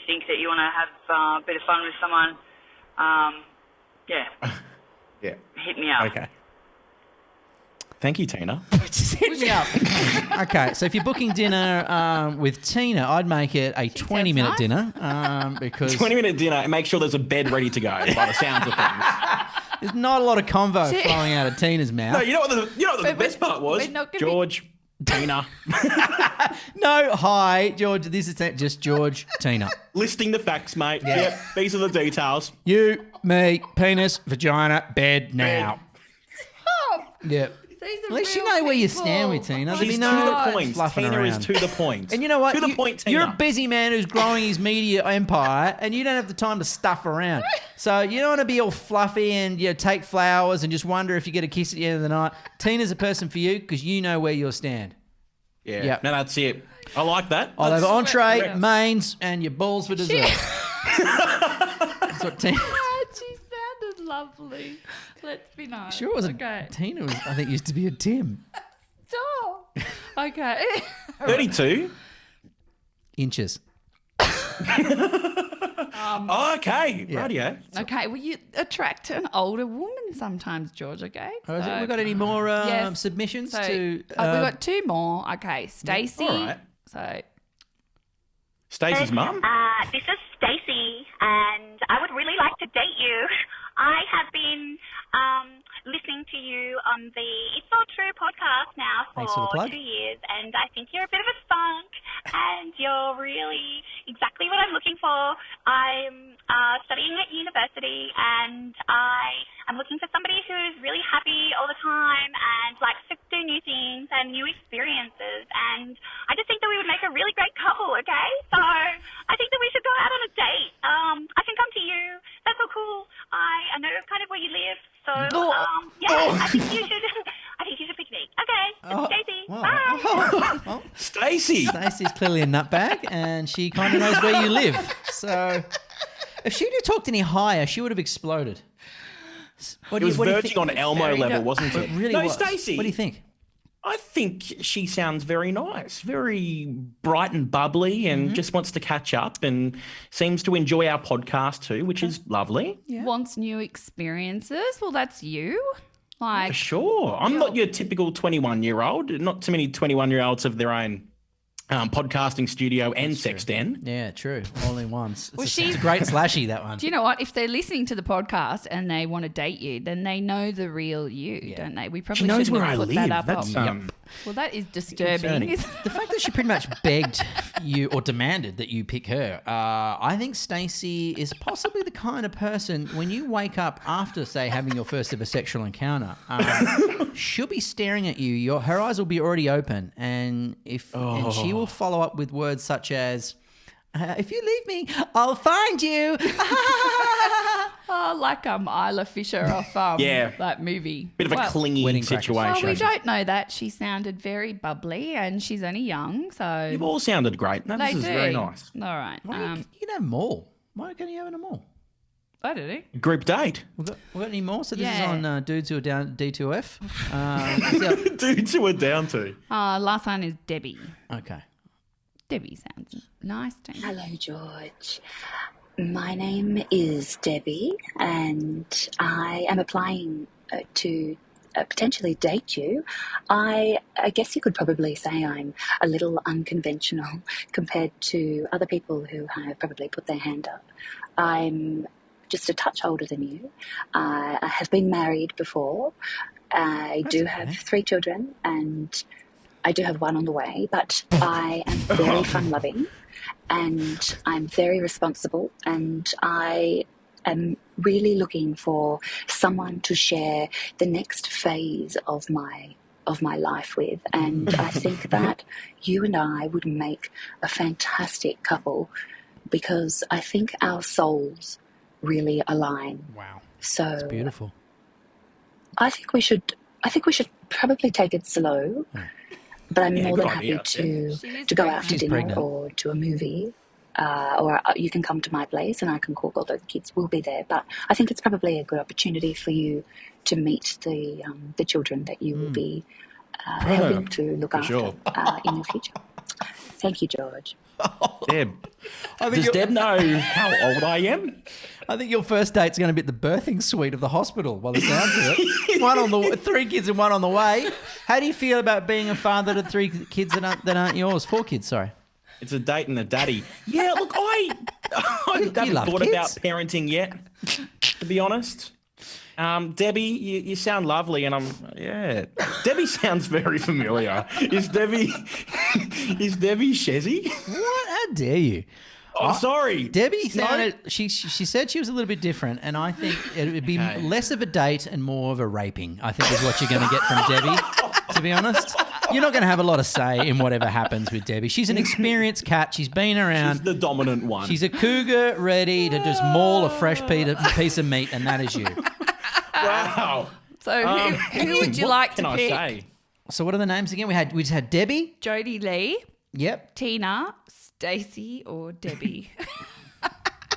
think that you want to have a bit of fun with someone, Yeah. hit me up. Okay. Thank you, Tina. Just hit me up. Okay, so if you're booking dinner with Tina, I'd make it a 20-minute nice. dinner because 20-minute dinner and make sure there's a bed ready to go by the sounds of things. there's not a lot of convo flowing out of Tina's mouth. No, you know what the best part was? we're not gonna be- George, Tina, No, hi, George. This is just George, Tina. listing the facts, mate. Yeah. Yep, these are the details. You, me, penis, vagina, bed now. Yep. At least you know where you stand with Tina. There'll She's be to no the point. fluffing Tina is around. to the point. And you know what? To the point, Tina. You're a busy man who's growing his media empire, and you don't have the time to stuff around. So you don't want to be all fluffy and take flowers and just wonder if you get a kiss at the end of the night. Tina's a person for you because you know where you'll stand. Yeah. Yep. No, that's it. I like that. I'll have That's entree, correct. mains, and your balls for dessert. That's what Tina. She sounded lovely. Let's be nice. Sure, it was okay. Tina was, I think, used to be a Tim. Stop. Okay. 32. Inches. Okay. Radio. Okay. Well, you attract an older woman sometimes, George. Okay. Oh, is it? We got any more Yes. submissions So, to? we've got 2 more. Okay. Stacey. All right. So Stacey's mum. This is Stacey, and I would really like to date you. I have been listening to you on the It's All True podcast now Thanks for the for plug. 2 years, and I think you're a bit of a spunk, and you're really exactly what I'm looking for. I'm studying at university, and I am looking for somebody who's really happy all the time and likes to do new things and new experiences, and I just think that we would make a really great couple, okay? So I think that we should go out on a date. I can come to you. That's so cool. I know kind of where you live, so I think you should. I think you should pick me. Okay, Stacey. Bye. Well, Stacey. Stacey's clearly a nutbag, and she kind of knows where you live. So, if she'd have talked any higher, she would have exploded. It was verging on Elmo level, wasn't it? It really no, was. Stacey. What do you think? I think she sounds very nice, very bright and bubbly, and just wants to catch up and seems to enjoy our podcast too, which is lovely. wants new experiences. Well, that's you. Like, For sure. I'm not your typical 21-year-old. Not too many 21-year-olds have their own podcasting studio and sex den. Yeah, true. All in one. It's, Well, it's she's- a great slashy, that one. do you know what? If they're listening to the podcast and they want to date you, then they know the real you, don't they? We probably She knows shouldn't where I have put live. that up. That's Well, that is disturbing. concerning. The fact that she pretty much begged you or demanded that you pick her, I think Stacey is possibly the kind of person when you wake up after, say, having your first ever sexual encounter, she'll be staring at you. Her eyes will be already open, and and she will follow up with words such as, "If you leave me, I'll find you." Oh, like Isla Fisher off Yeah. that movie. Bit of a Well, clingy Wedding Crashers. situation. Well, we don't know that. She sounded very bubbly and she's only young, so You've all sounded great. No, they this is do. very nice. All right. You can have them all. Why can't you have them all? I don't know. Group date. We got any more? So this is Yeah. on dudes who are down D2F. Dudes who are down to. Last one is Debbie. Okay. Debbie sounds nice to me. Hello, George. My name is Debbie, and I am applying to potentially date you. I guess you could probably say I'm a little unconventional compared to other people who have probably put their hand up. I'm just a touch older than you. I have been married before. I do have 3 children, and I do have 1 on the way, but I am very fun-loving, and I'm very responsible, and I am really looking for someone to share the next phase of my life with, and I think that you and I would make a fantastic couple because I think our souls really align. Wow. So It's beautiful. I think we should probably take it slow. But I'm more good than happy idea. to go out to She's dinner pregnant. or to a movie, or you can come to my place and I can cook, although the kids will be there. But I think it's probably a good opportunity for you to meet the children that you will be helping to look after sure. in the future. Thank you, George. Deb. Does you're- Deb know how old I am? I think your first date's going to be at the birthing suite of the hospital, by the sounds of it. 3 kids and 1 on the way. How do you feel about being a father to 3 kids that aren't yours? 4 kids, sorry. It's a date and a daddy. Yeah, look, I haven't love thought kids. about parenting yet, to be honest. Debbie, you sound lovely, and Debbie sounds very familiar. Is Debbie Shezzy? What? How dare you? Oh, sorry. Debbie No? sounded. She said she was a little bit different, and I think it would be less of a date and more of a raping. I think is what you're going to get from Debbie. To be honest, you're not going to have a lot of say in whatever happens with Debbie. She's an experienced cat. She's been around. She's the dominant one. She's a cougar ready to just maul a fresh piece of meat, and that is you. Wow. So who would you What like can to I pick? say? So what are the names again? We just had Debbie. Jodie Lee, Yep. Tina, Stacey, or Debbie.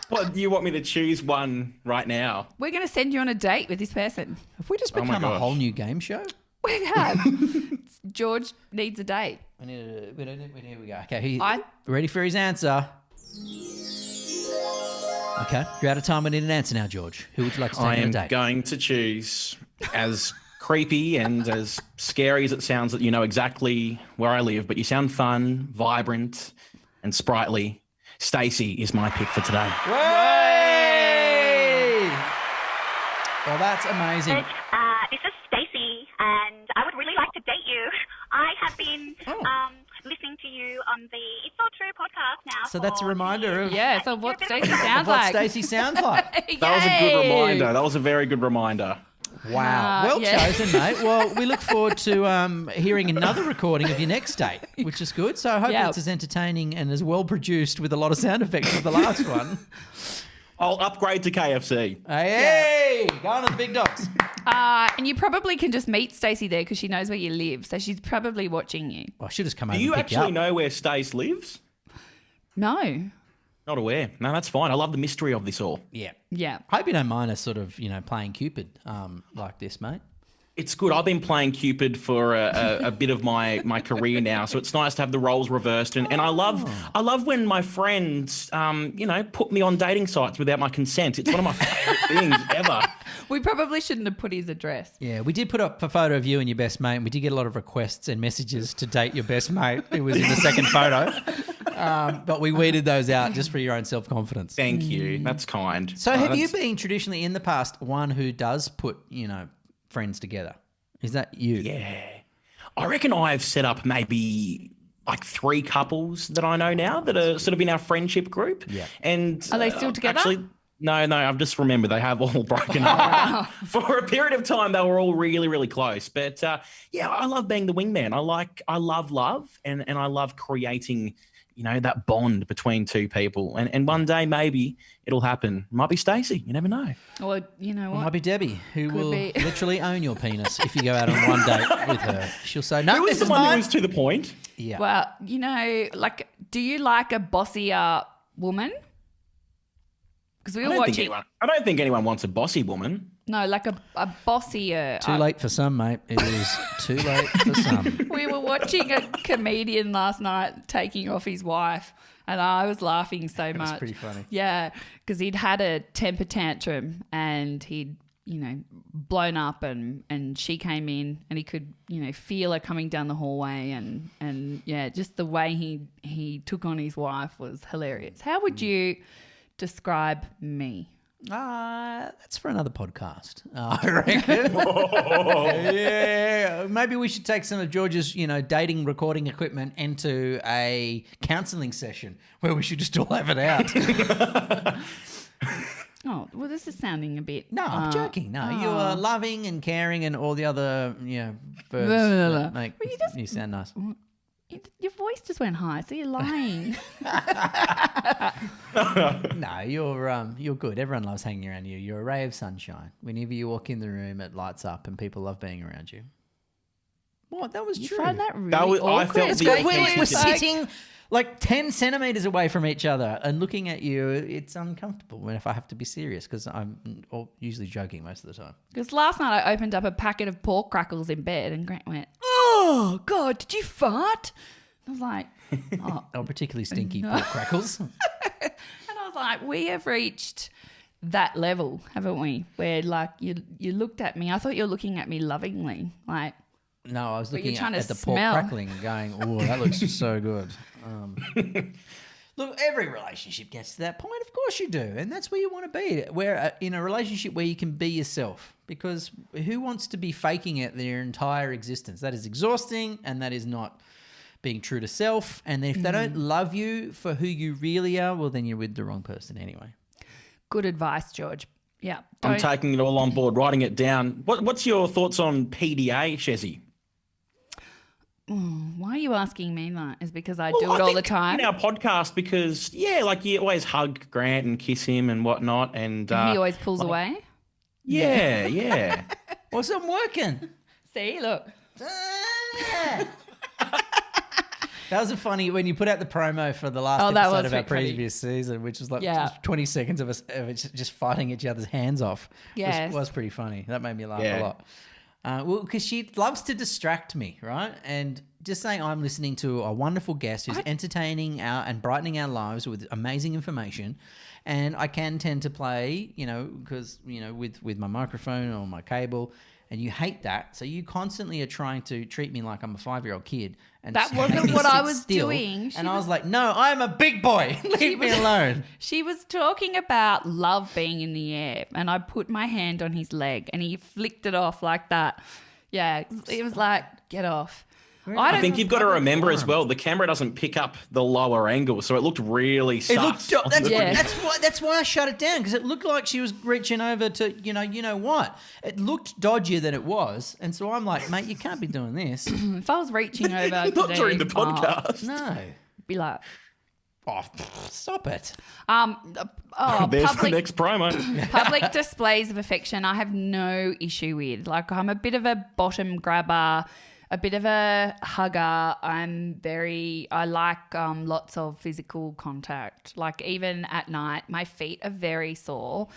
What, do you want me to choose one right now? We're going to send you on a date with this person. Have we just Oh my become a gosh. whole new game show? We have. George needs a date. Here we go. Okay, I- ready for his answer. Okay, you're out of time. We need an answer now, George. Who would you like to take I on a am date? going to choose, as creepy and as scary as it sounds, that you know exactly where I live, but you sound fun, vibrant, and sprightly. Stacey is my pick for today. Way! Well, that's amazing. This is Stacey, and I would really like to date you. I have been listening to you on the It's All True podcast now. So that's a reminder of So what Stacey of sounds what like. Stacey sounds like. That was a good Yay! reminder. That was a very good reminder. Wow. Well chosen, mate. Well, we look forward to hearing another recording of your next date, which is good. So hopefully it's as entertaining and as well produced with a lot of sound effects as the last one. I'll upgrade to KFC. Hey, going to the big dogs. And you probably can just meet Stacey there because she knows where you live. So she's probably watching you. Well, I should just come over Do you and pick you actually up. know where Stace lives? No. Not aware. No, that's fine. I love the mystery of this all. Yeah. Yeah. Hope you don't mind us sort of, playing Cupid like this, mate. It's good. I've been playing Cupid for a bit of my career now, so it's nice to have the roles reversed. And I love when my friends, put me on dating sites without my consent. It's one of my favourite things ever. We probably shouldn't have put his address. Yeah, we did put up a photo of you and your best mate, and we did get a lot of requests and messages to date your best mate. It was in the second photo. But we weeded those out just for your own self-confidence. Thank you. That's kind. So have you been traditionally in the past one who does put, friends together? Is that you? Yeah. I reckon I've set up maybe like 3 couples that I know now that are sort of in our friendship group. Yeah. And Are they still together? Actually, no, I've just remembered they have all broken up. For a period of time, they were all really, really close. But I love being the wingman. I love love and I love creating, that bond between 2 people. And one day maybe it'll happen. Might be Stacey. You never know. Or, you know It what? might be Debbie, who Could will be. literally own your penis if you go out on one date with her. She'll say, no, Who this is the is one mine. who's to the point? Yeah. Well, do you like a bossier woman? Because we I were don't, think watching. anyone, anyone wants a bossy woman. No, like a bossier. Too late for some, mate. It is too late for some. We were watching a comedian last night taking off his wife, and I was laughing so much. That's pretty funny. Yeah, because he'd had a temper tantrum and he'd, blown up, and she came in and he could, feel her coming down the hallway, and just the way he took on his wife was hilarious. How would you describe me? That's for another podcast, I reckon. Yeah, maybe we should take some of George's, dating recording equipment into a counselling session where we should just all have it out. Oh, well, this is sounding a bit... No, I'm joking. No, you're loving and caring and all the other, verbs Blah, blah, blah. that make Well, you just- you sound nice. Your voice just went high, so you're lying. No, you're good. Everyone loves hanging around you. You're a ray of sunshine. Whenever you walk in the room, it lights up and people love being around you. What? That was You true. find that really I awkward? felt It's the good when authenticity. we're sitting like 10 centimetres away from each other and looking at you. It's uncomfortable when if I have to be serious because I'm usually joking most of the time. Because last night I opened up a packet of pork crackles in bed and Grant went, "Oh, God, did you fart?" I was like, oh. Oh, particularly stinky pork crackles. And I was like, we have reached that level, haven't we? Where like you looked at me. I thought you were looking at me lovingly. Like, No, I was But you're looking trying to at the pork smell. crackling and going, oh, that looks so good. Look, every relationship gets to that point. Of course you do. And that's where you want to be. Where in a relationship where you can be yourself. Because who wants to be faking it their entire existence? That is exhausting and that is not being true to self. And if they don't love you for who you really are, well, then you're with the wrong person anyway. good advice, George. Yeah. I'm taking it all on board, writing it down. What's your thoughts on PDA, Shezzy? Why are you asking me that? Is because I Well, do it I all the think time. in our podcast because, like you always hug Grant and kiss him and whatnot. And He always pulls away. Yeah. Well, so I'm working. See, look. That was a funny when you put out the promo for the last that episode was of our pretty funny. previous season, which was like Yeah. 20 seconds of us just fighting each other's hands off. Yes. It was pretty funny. That made me laugh a Yeah. lot. Well, because she loves to distract me, right? And just saying I'm listening to a wonderful guest who's entertaining and brightening our lives with amazing information. And I can tend to play, because, with my microphone or my cable, and you hate that. So you constantly are trying to treat me like I'm a 5-year-old kid. And That make wasn't me what I sit was still. doing. And I was like, no, I'm a big boy. Leave me alone. She was talking about love being in the air, and I put my hand on his leg, and he flicked it off like that. Yeah, it was like, get off. I think you've got to remember as well, the camera doesn't pick up the lower angle, so it looked really sus. That's why I shut it down, because it looked like she was reaching over to, you know what? It looked dodgier than it was. And so I'm like, mate, you can't be doing this. If I was reaching over Not today, during the podcast. No. be like, Oh, stop it. There's the next promo. Public displays of affection, I have no issue with. Like, I'm a bit of a bottom grabber, a bit of a hugger. I like lots of physical contact. Like, even at night, my feet are very sore.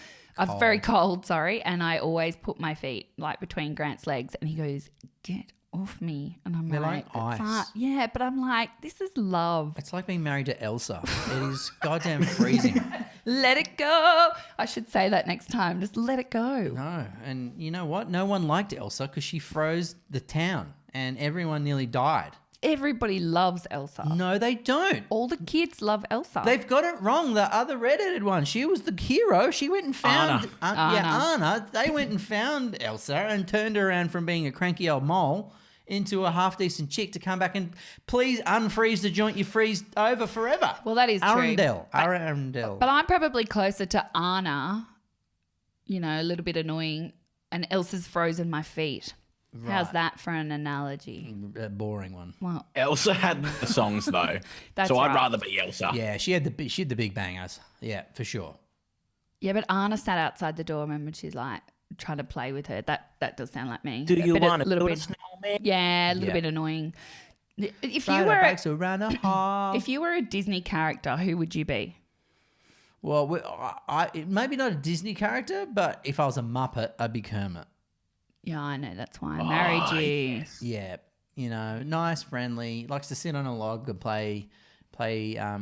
Very cold, sorry. And I always put my feet like between Grant's legs, and he goes, get off me. And I'm They're like like ice. yeah, but I'm like, this is love. It's like being married to Elsa. It is goddamn freezing. Let it go. I should say that next time. Just let it go. No. And you know what? No one liked Elsa because she froze the town and everyone nearly died. Everybody loves Elsa. No, they don't. All the kids love Elsa. They've got it wrong. The other redheaded one, she was the hero. She went and found Anna. They went and found Elsa and turned her around from being a cranky old mole into a half-decent chick to come back and please unfreeze the joint you freezed over forever. Well, that is true. Arundel. But I'm probably closer to Anna, a little bit annoying, and Elsa's frozen my feet. Right. How's that for an analogy? A boring one. Well, Elsa had the songs though, so I'd rather be Elsa. Yeah, she had the big bangers. Yeah, for sure. Yeah, but Anna sat outside the door. Remember, she's like trying to play with her. That does sound like me. Do you want a little snowman? Yeah, a little bit annoying. If you were a Disney character, who would you be? Well, maybe not a Disney character, but if I was a Muppet, I'd be Kermit. Yeah, I know. That's why I married you. Yes. Yeah, nice, friendly, likes to sit on a log and play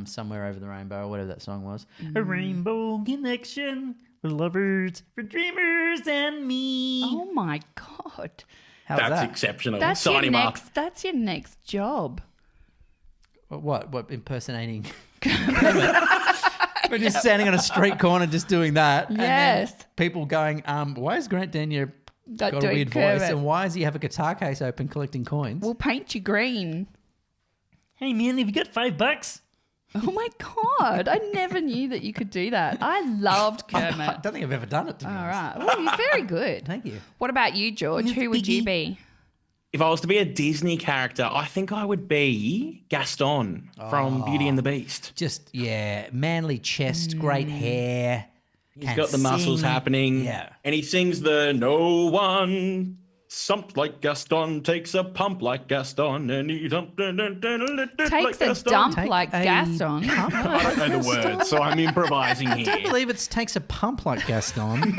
Somewhere Over the Rainbow or whatever that song was. A rainbow connection for lovers, for dreamers and me. Oh my God. How's That's that? exceptional. That's Sign him up. That's your next job. What impersonating? We're just standing on a street corner just doing that. Yes. And then people going, why is Grant Denyer got a doing weird Kermit. voice, and why does he have a guitar case open collecting coins? We'll paint you green. Hey man, have you got $5? Oh my God. I never knew that you could do that. I loved Kermit. I don't think I've ever done it, to be All honest. right. Well, you're very good. Thank you. What about you, George? Who would you be? If I was to be a Disney character, I think I would be Gaston from Beauty and the Beast. Just, manly chest, great hair. He's got the muscles happening. Yeah. And he sings the "No one sumped like Gaston takes a pump like Gaston and he dumped Takes like a Gaston." dump like Gaston. I don't know the words, so I'm improvising I don't here. believe it takes a pump like Gaston.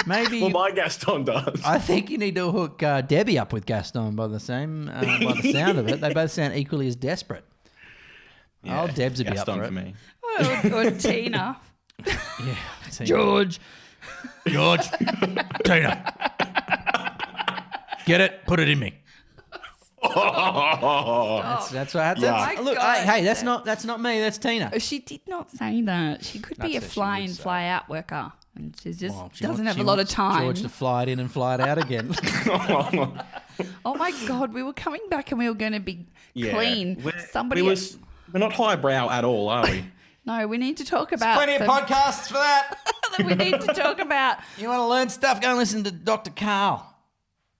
Maybe. Well, my Gaston does. I think you need to hook Debbie up with Gaston by the sound of it. They both sound equally as desperate. Yeah, Deb's would be up Gaston for it. for me. Or Tina. Yeah, George. Tina. Get it? Put it in me. That's what happens. Look, hey, that's not me. That's Tina. She did not say that. She could be a That's what she fly would in, say. fly out worker. And she just She doesn't wants- have a she lot of wants time. George to fly it in and fly it out again. Oh my God, we were coming back and we were going to be clean. We're not highbrow at all, are we? No, we need to talk about Plenty of podcasts for that. we need to talk about. You want to learn stuff? Go and listen to Dr. Carl.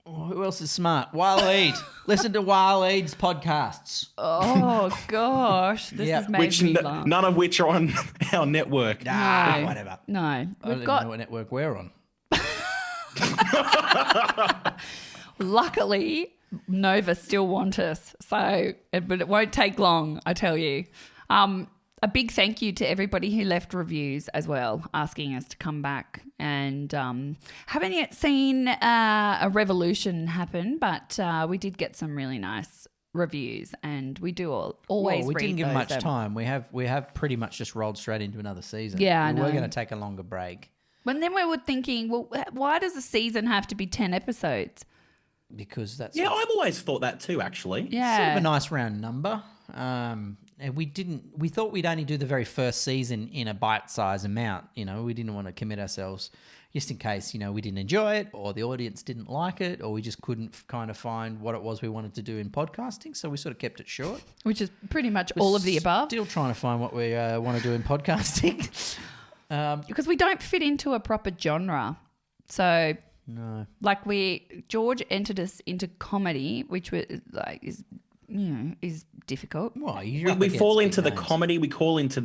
Oh, who else is smart? Waleed. Listen to Waleed's podcasts. Oh gosh, this has made me laugh. None of which are on our network. Whatever. No, I don't even know what network we're on. luckily, Nova still want us. But it won't take long, I tell you. A big thank you to everybody who left reviews as well, asking us to come back. And haven't yet seen a revolution happen, but we did get some really nice reviews, and we do always. We read didn't give those. much time. We have pretty much just rolled straight into another season. Yeah, I know. We're going to take a longer break But then we were thinking, well, why does a season have to be 10 episodes? because that's Yeah, I've always thought that too, actually. Yeah. sort of a nice round number. And we thought we'd only do the very first season in a bite-sized amount. You know, we didn't want to commit ourselves just in case, you know, we didn't enjoy it or the audience didn't like it or we just couldn't kind of find what it was we wanted to do in podcasting. So we sort of kept it short. Which is pretty much all of the above. Still trying to find what we want to do in podcasting. Because we don't fit into a proper genre. So, No. like George entered us into comedy, which was like is difficult. Well, you're We up fall against into big the names. comedy. We fall into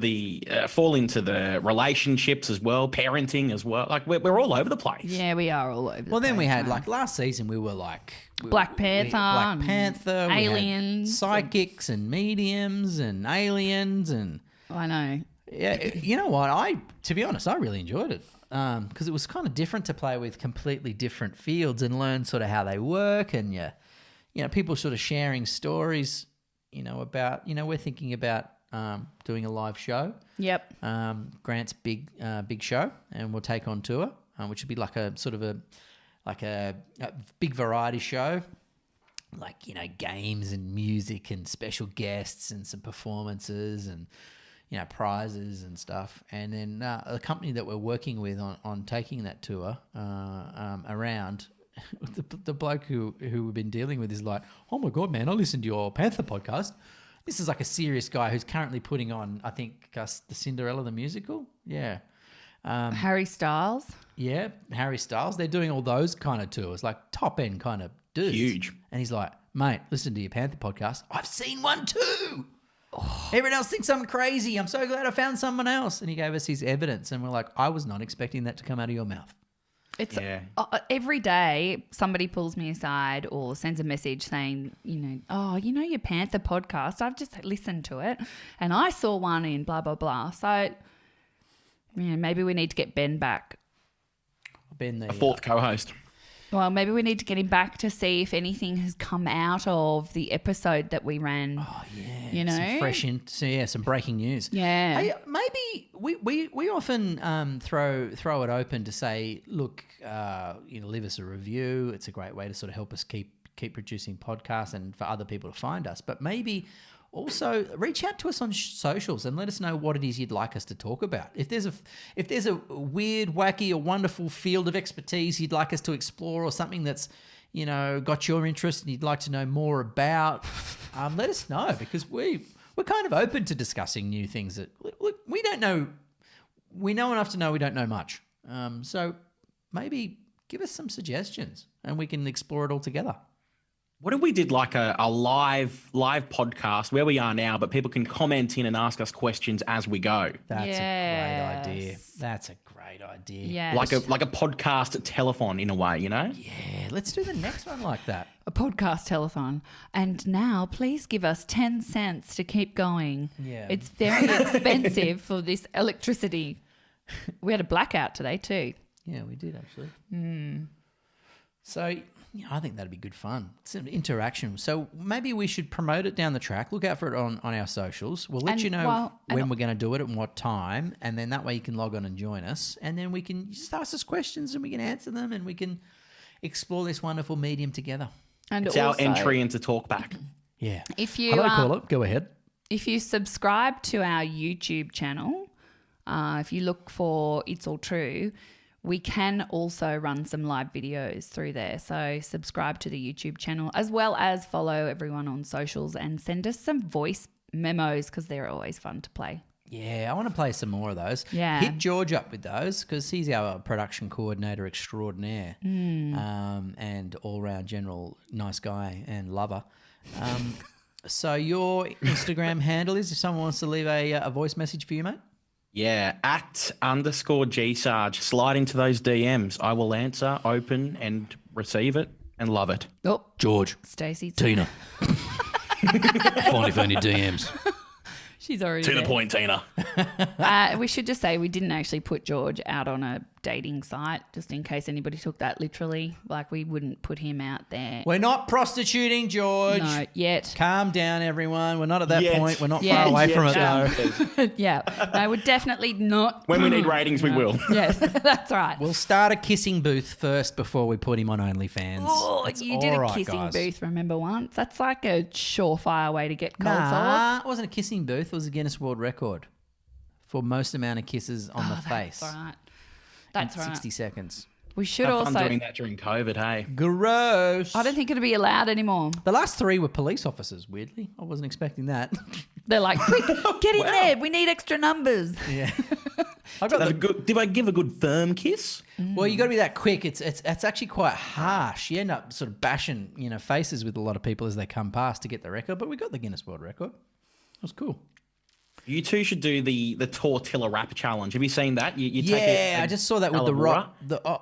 the relationships as well, parenting as well. Like we're all over the place. Yeah, we are all over. Well, the then we place, had man. like last season we were like Black Panther, we had aliens, psychics and mediums and aliens and I know. yeah. You know what? To be honest, I really enjoyed it because it was kind of different to play with completely different fields and learn sort of how they work and you know, people sort of sharing stories. You know about we're thinking about doing a live show. Yep. Grant's big show, and we'll take on tour, which would be like a sort of a big variety show, like, you know, games and music and special guests and some performances and, you know, prizes and stuff. And then a company that we're working with on taking that tour around. The bloke who we've been dealing with is like, oh my God, man, I listened to your Panther podcast. This is like a serious guy who's currently putting on, I think, the Cinderella the musical. Yeah. Harry Styles. Yeah, Harry Styles. They're doing all those kind of tours, like top end kind of dudes. Huge. And he's like, mate, listen to your Panther podcast. I've seen one too. Everyone else thinks I'm crazy. I'm so glad I found someone else. And he gave us his evidence. And we're like, I was not expecting that to come out of your mouth. It's Yeah. Every day somebody pulls me aside or sends a message saying, your Panther podcast, I've just listened to it and I saw one in blah, blah, blah. So, maybe we need to get Ben back. Ben, A fourth co-host. Well, maybe we need to get him back to see if anything has come out of the episode that we ran. Oh, yeah. You know? Some fresh some breaking news. Yeah. Hey, maybe we often throw it open to say, look, leave us a review. It's a great way to sort of help us keep producing podcasts and for other people to find us. But maybe also reach out to us on socials and let us know what it is you'd like us to talk about. If there's a weird, wacky, or wonderful field of expertise you'd like us to explore, or something that's, you know, got your interest and you'd like to know more about, let us know, because we're kind of open to discussing new things that we don't know. We know enough to know we don't know much. So maybe give us some suggestions and we can explore it all together. What if we did like a live podcast where we are now, but people can comment in and ask us questions as we go? That's a great idea. That's a great idea. Yeah. Like a podcast telethon in a way, you know? Yeah, let's do the next one like that. A podcast telethon. And now please give us 10 cents to keep going. Yeah. It's very expensive for this electricity. We had a blackout today too. Yeah, we did actually. So, I think that'd be good fun. It's an interaction. So maybe we should promote it down the track. Look out for it on our socials. We'll let you know when we're going to do it and what time, and then that way you can log on and join us, and then we can just ask us questions and we can answer them and we can explore this wonderful medium together. And It's our entry into Talkback. Yeah. If you Hello, caller. Go ahead. If you subscribe to our YouTube channel, if you look for It's All True, we can also run some live videos through there. So subscribe to the YouTube channel as well as follow everyone on socials and send us some voice memos because they're always fun to play. Yeah, I want to play some more of those. Yeah. Hit George up with those because he's our production coordinator extraordinaire and all-round general nice guy and lover. So your Instagram handle is, if someone wants to leave a voice message for you, mate? Yeah, @_GSarge. Slide into those DMs. I will answer, open, and receive it and love it. Oh, George. Stacey. Tina. Finally found your DMs. She's already To the there. point, Tina. We should just say we didn't actually put George out on a dating site, just in case anybody took that literally. Like, we wouldn't put him out there. We're not prostituting, George. No, yet. Calm down, everyone. We're not at that Yet. point. We're not Yet. far away Yet, from it, Jam. though. Yeah. No, we're definitely not. When we need ratings, we will. Yes, that's right. We'll start a kissing booth first before we put him on OnlyFans. Oh, That's you did all a right, kissing guys. booth, remember once? That's like a surefire way to get cold sores. Nah, it wasn't a kissing booth. It was a Guinness World Record for most amount of kisses on the face. That's right. in That's right. 60 seconds. We should Have also. fun doing that during COVID, hey. Gross. I don't think it'd be allowed anymore. The last 3 were police officers, weirdly. I wasn't expecting that. They're like, quick, get in there. We need extra numbers. Yeah. I got the, Did I give a good firm kiss? well, you got to be that quick. It's actually quite harsh. You end up sort of bashing, faces with a lot of people as they come past to get the record, but we got the Guinness World Record. It was cool. You two should do the tortilla wrap challenge. Have you seen that? You take Yeah, I just saw that with the rock.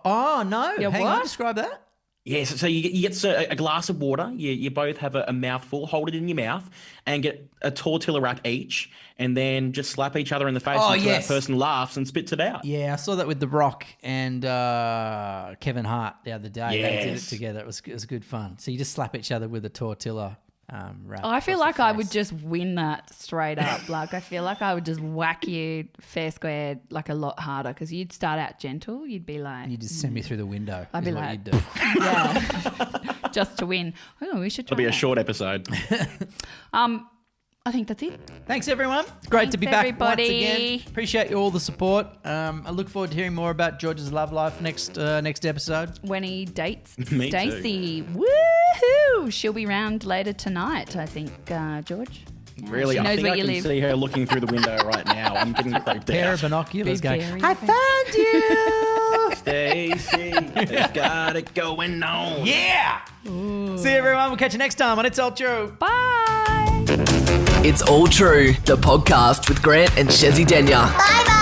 Oh, no. Yeah, Hang on, what? describe that. Yes, so you get a glass of water. You both have a mouthful. Hold it in your mouth and get a tortilla wrap each, and then just slap each other in the face until yes. that person laughs and spits it out. Yeah, I saw that with The Rock and Kevin Hart the other day. They did it Yes. together. It was good fun. So you just slap each other with a tortilla wrap. I feel across like the I face. would just win that straight up. Like, I feel like I would just whack you fair square like a lot harder because you'd start out gentle. You'd be like, You just send me through the window. I'd be is what like, you'd do. yeah, just to win. Oh, we should try It'll be a that. short episode. I think that's it. Thanks, everyone. It's great to be Thanks, back once everybody. again. Appreciate all the support. I look forward to hearing more about George's love life next episode. When he dates Me too. Stacey. Woohoo! She'll be round later tonight, I think, George. Yeah, Really, she I knows think where I you can live. see her looking through the window right now. I'm getting creeped Pair of out. binoculars Big going, fairy I face. found you! Stacey has got it going on. Yeah! See you, everyone. We'll catch you next time on It's All True. Bye! It's All True, the podcast with Grant and Shezzy Denya. Bye bye.